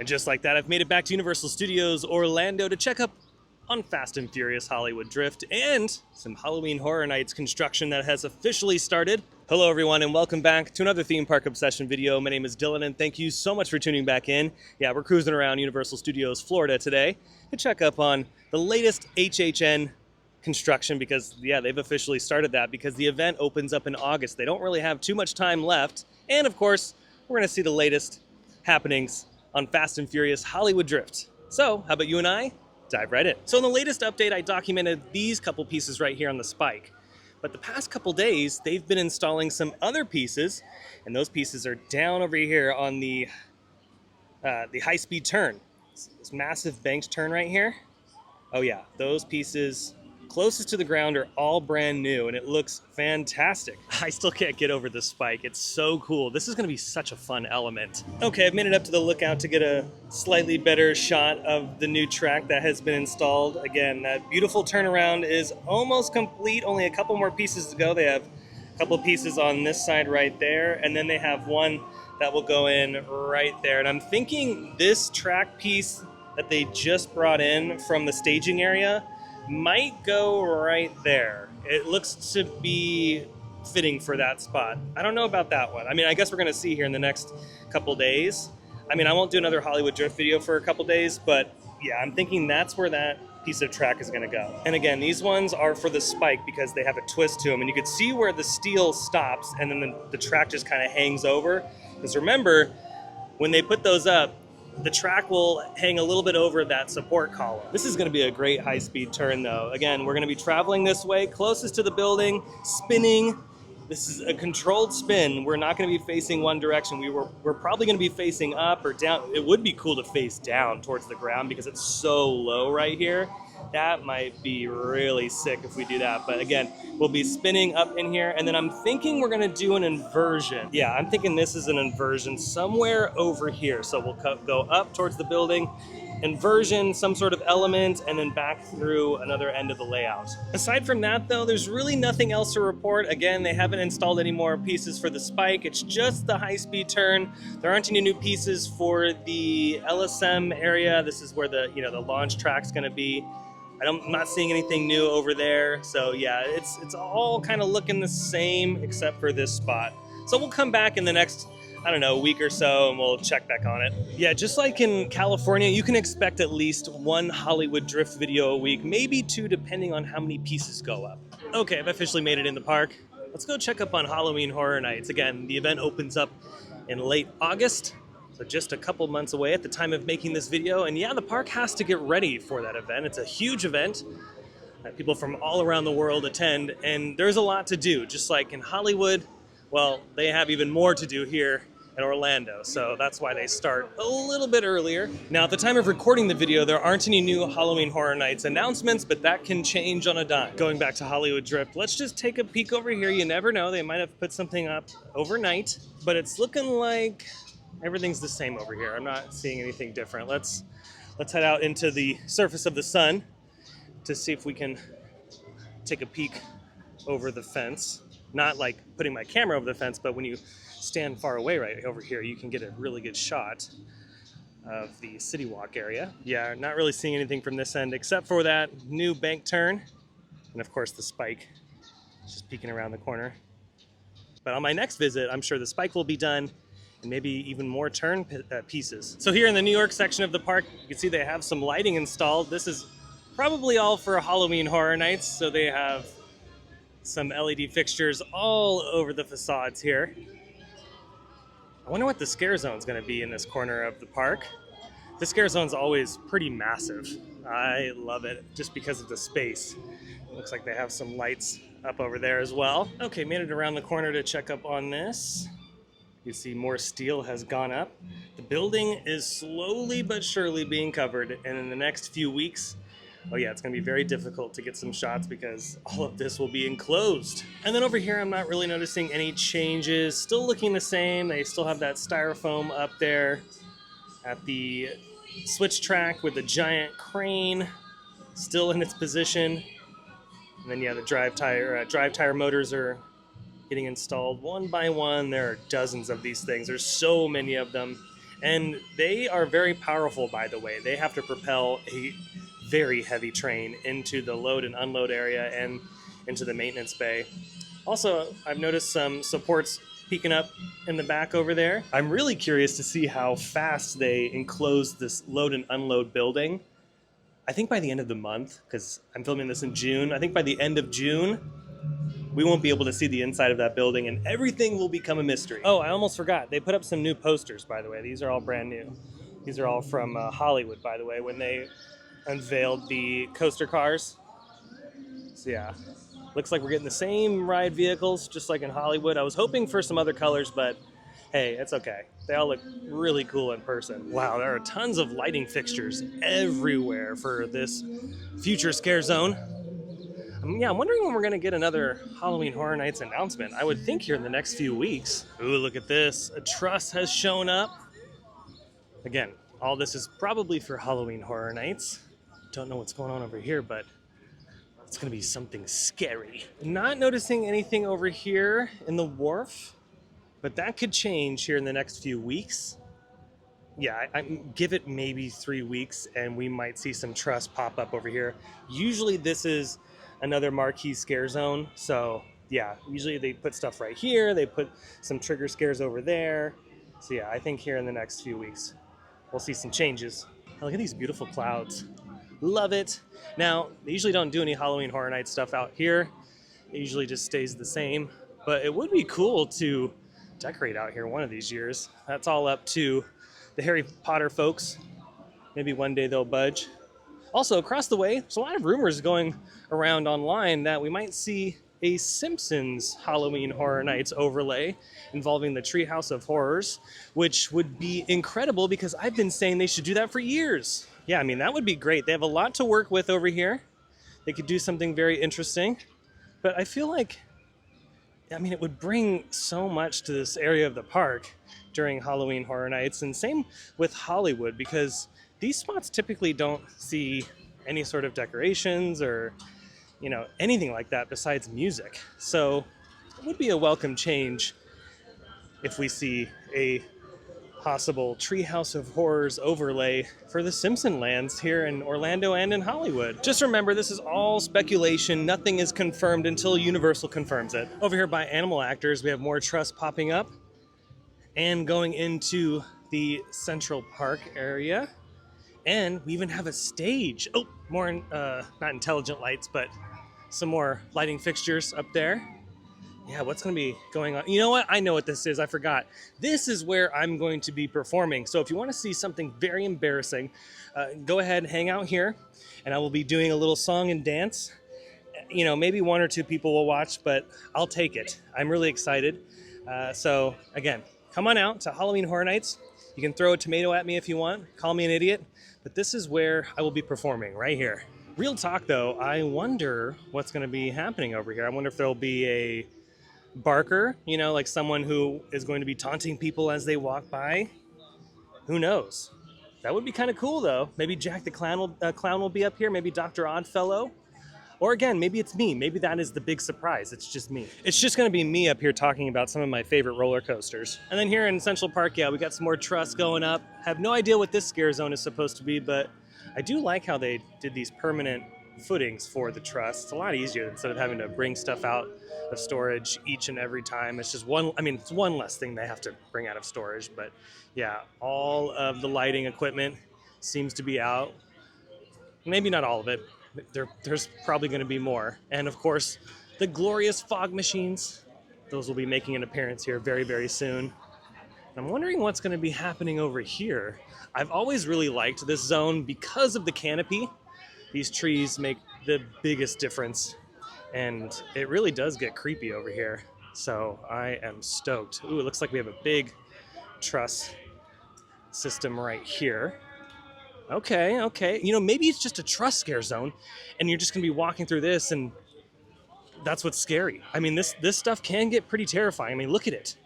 And just like that, I've made it back to Universal Studios Orlando to check up on Fast and Furious Hollywood Drift and some Halloween Horror Nights construction that has officially started. Hello everyone and welcome back to another Theme Park Obsession video. My name is Dylan and thank you so much for tuning back in. Yeah, we're cruising around Universal Studios Florida today to check up on the latest HHN construction because, yeah, they've officially started that because the event opens up in August. They don't really have too much time left. And of course, we're going to see the latest happenings on Fast and Furious Hollywood Drift. So, how about you and I dive right in? So in the latest update, I documented these couple pieces right here on the spike. But the past couple days, they've been installing some other pieces, and those pieces are down over here on the high-speed turn. This massive banked turn right here. Oh yeah, those pieces closest to the ground are all brand new and it looks fantastic. I still can't get over the spike. It's so cool. This is going to be such a fun element. Okay, I've made it up to the lookout to get a slightly better shot of the new track that has been installed. Again, that beautiful turnaround is almost complete. Only a couple more pieces to go. They have a couple of pieces on this side right there, and then they have one that will go in right there. And I'm thinking this track piece that they just brought in from the staging area might go right there. It looks to be fitting for that spot. I don't know about that one. I mean, I guess we're gonna see here in the next couple days. I mean, I won't do another Hollywood Drift video for a couple days, but yeah, I'm thinking that's where that piece of track is gonna go. And again, these ones are for the spike because they have a twist to them, and you can see where the steel stops and then the track just kind of hangs over. Because remember, when they put those up, the track will hang a little bit over that support column. This is going to be a great high-speed turn though. Again, we're going to be traveling this way, closest to the building, spinning. This is a controlled spin. We're not going to be facing one direction. We're probably going to be facing up or down. It would be cool to face down towards the ground because it's so low right here. That might be really sick if we do that. But again, we'll be spinning up in here, and then I'm thinking we're gonna do an inversion. Yeah, I'm thinking this is an inversion somewhere over here. So we'll go up towards the building, inversion, some sort of element, and then back through another end of the layout. Aside from that though, there's really nothing else to report. Again, they haven't installed any more pieces for the spike. It's just the high-speed turn. There aren't any new pieces for the LSM area. This is where the launch track's gonna be. I'm not seeing anything new over there. So yeah, it's all kind of looking the same except for this spot. So we'll come back in the next, I don't know, week or so and we'll check back on it. Yeah, just like in California, you can expect at least one Hollywood Drift video a week, maybe two depending on how many pieces go up. Okay, I've officially made it in the park. Let's go check up on Halloween Horror Nights. Again, the event opens up in late August. So just a couple months away at the time of making this video. And yeah, the park has to get ready for that event. It's a huge event that people from all around the world attend, and there's a lot to do. Just like in Hollywood, well, they have even more to do here in Orlando. So that's why they start a little bit earlier. Now, at the time of recording the video, there aren't any new Halloween Horror Nights announcements, but that can change on a dime. Going back to Hollywood Drift, let's just take a peek over here. You never know, they might have put something up overnight, but it's looking like everything's the same over here. I'm not seeing anything different. Let's head out into the surface of the sun to see if we can take a peek over the fence. Not like putting my camera over the fence, but when you stand far away right over here, you can get a really good shot of the City Walk area. Yeah, not really seeing anything from this end except for that new bank turn. And of course the spike, just peeking around the corner. But on my next visit, I'm sure the spike will be done and maybe even more turn pieces. So here in the New York section of the park, you can see they have some lighting installed. This is probably all for Halloween Horror Nights. So they have some LED fixtures all over the facades here. I wonder what the scare zone is going to be in this corner of the park. The scare zone's always pretty massive. I love it just because of the space. It looks like they have some lights up over there as well. Okay, made it around the corner to check up on this. You see more steel has gone up. The building is slowly but surely being covered, and in the next few weeks, oh yeah, it's gonna be very difficult to get some shots because all of this will be enclosed. And then over here, I'm not really noticing any changes. Still looking the same. They still have that styrofoam up there at the switch track with the giant crane still in its position. And then yeah, the drive tire motors are getting installed one by one. There are dozens of these things. There's so many of them. And they are very powerful, by the way. They have to propel a very heavy train into the load and unload area and into the maintenance bay. Also, I've noticed some supports peeking up in the back over there. I'm really curious to see how fast they enclose this load and unload building. I think by the end of the month, because I'm filming this in June, I think by the end of June, we won't be able to see the inside of that building and everything will become a mystery. Oh, I almost forgot. They put up some new posters, by the way. These are all brand new. These are all from Hollywood, by the way, when they unveiled the coaster cars. So yeah, looks like we're getting the same ride vehicles, just like in Hollywood. I was hoping for some other colors, but hey, it's okay. They all look really cool in person. Wow, there are tons of lighting fixtures everywhere for this future scare zone. Yeah, I'm wondering when we're going to get another Halloween Horror Nights announcement. I would think here in the next few weeks. Ooh, look at this. A truss has shown up. Again, all this is probably for Halloween Horror Nights. Don't know what's going on over here, but it's going to be something scary. Not noticing anything over here in the wharf, but that could change here in the next few weeks. Yeah, I give it maybe 3 weeks and we might see some truss pop up over here. Usually this is another marquee scare zone. So yeah, usually they put stuff right here. They put some trigger scares over there. So yeah, I think here in the next few weeks, we'll see some changes. Oh, look at these beautiful clouds. Love it. Now, they usually don't do any Halloween Horror Nights stuff out here. It usually just stays the same, but it would be cool to decorate out here one of these years. That's all up to the Harry Potter folks. Maybe one day they'll budge. Also, across the way, there's a lot of rumors going around online that we might see a Simpsons Halloween Horror Nights overlay involving the Treehouse of Horrors, which would be incredible because I've been saying they should do that for years. Yeah, I mean, that would be great. They have a lot to work with over here. They could do something very interesting, but I feel like, I mean, it would bring so much to this area of the park during Halloween Horror Nights, and same with Hollywood, because these spots typically don't see any sort of decorations or, you know, anything like that besides music. So it would be a welcome change if we see a possible Treehouse of Horrors overlay for the Simpson lands here in Orlando and in Hollywood. Just remember, this is all speculation. Nothing is confirmed until Universal confirms it. Over here by Animal Actors, we have more truss popping up and going into the Central Park area. And we even have a stage. Oh, more, not intelligent lights, but some more lighting fixtures up there. Yeah, what's going to be going on? You know what? I know what this is. I forgot. This is where I'm going to be performing. So if you want to see something very embarrassing, go ahead and hang out here. And I will be doing a little song and dance. You know, maybe 1 or 2 people will watch, but I'll take it. I'm really excited. So again, come on out to Halloween Horror Nights. You can throw a tomato at me if you want. Call me an idiot. But this is where I will be performing, right here. Real talk, though, I wonder what's going to be happening over here. I wonder if there'll be a barker, you know, like someone who is going to be taunting people as they walk by. Who knows? That would be kind of cool, though. Maybe Jack the Clown will be up here. Maybe Dr. Oddfellow. Or again, maybe it's me. Maybe that is the big surprise. It's just me. It's just going to be me up here talking about some of my favorite roller coasters. And then here in Central Park, yeah, we got some more truss going up. Have no idea what this scare zone is supposed to be, but I do like how they did these permanent footings for the truss. It's a lot easier instead of having to bring stuff out of storage each and every time. It's just one, I mean, it's one less thing they have to bring out of storage, but yeah, all of the lighting equipment seems to be out. Maybe not all of it. There's probably going to be more. And of course, the glorious fog machines. Those will be making an appearance here very, very soon. I'm wondering what's going to be happening over here. I've always really liked this zone because of the canopy. These trees make the biggest difference. And it really does get creepy over here. So I am stoked. Ooh, it looks like we have a big truss system right here. Okay. You know, maybe it's just a truss scare zone and you're just gonna be walking through this and that's what's scary. I mean, this stuff can get pretty terrifying. I mean, look at it.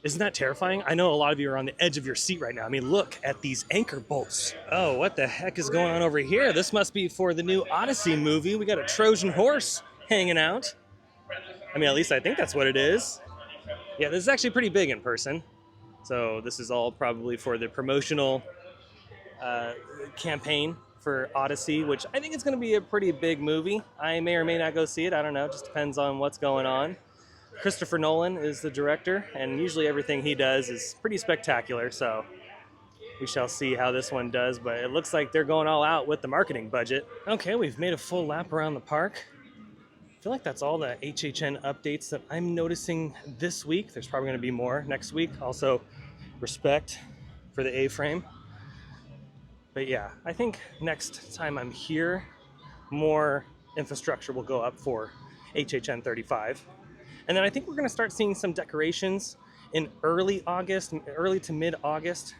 Isn't that terrifying? I know a lot of you are on the edge of your seat right now. I mean, look at these anchor bolts. Oh, what the heck is going on over here? This must be for the new Odyssey movie. We got a Trojan horse hanging out. I mean, at least I think that's what it is. Yeah, this is actually pretty big in person. So this is all probably for the promotional campaign for Odyssey, which I think is going to be a pretty big movie. I may or may not go see it. I don't know. It just depends on what's going on. Christopher Nolan is the director, and usually everything he does is pretty spectacular, so we shall see how this one does, but it looks like they're going all out with the marketing budget. Okay, we've made a full lap around the park. I feel like that's all the HHN updates that I'm noticing this week. There's probably going to be more next week. Also, respect for the A-frame. But yeah, I think next time I'm here, more infrastructure will go up for HHN 35. And then I think we're going to start seeing some decorations in early August, early to mid-August.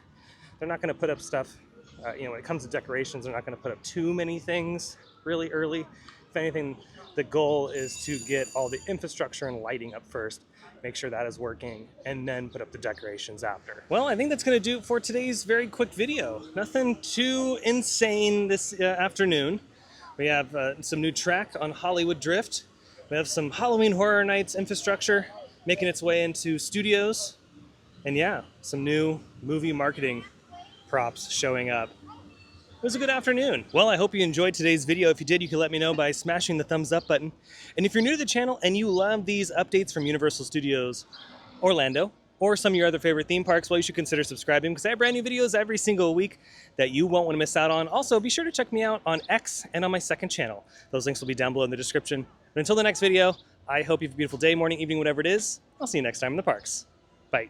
They're not going to put up stuff, when it comes to decorations, they're not going to put up too many things really early. If anything, the goal is to get all the infrastructure and lighting up first, make sure that is working, and then put up the decorations after. Well, I think that's going to do it for today's very quick video. Nothing too insane this afternoon. We have some new track on Hollywood Drift. We have some Halloween Horror Nights infrastructure making its way into studios. And yeah, some new movie marketing props showing up. It was a good afternoon. Well, I hope you enjoyed today's video. If you did, you can let me know by smashing the thumbs up button. And if you're new to the channel and you love these updates from Universal Studios Orlando or some of your other favorite theme parks, well, you should consider subscribing because I have brand new videos every single week that you won't want to miss out on. Also, be sure to check me out on X and on my second channel. Those links will be down below in the description. But until the next video, I hope you have a beautiful day, morning, evening, whatever it is. I'll see you next time in the parks. Bye.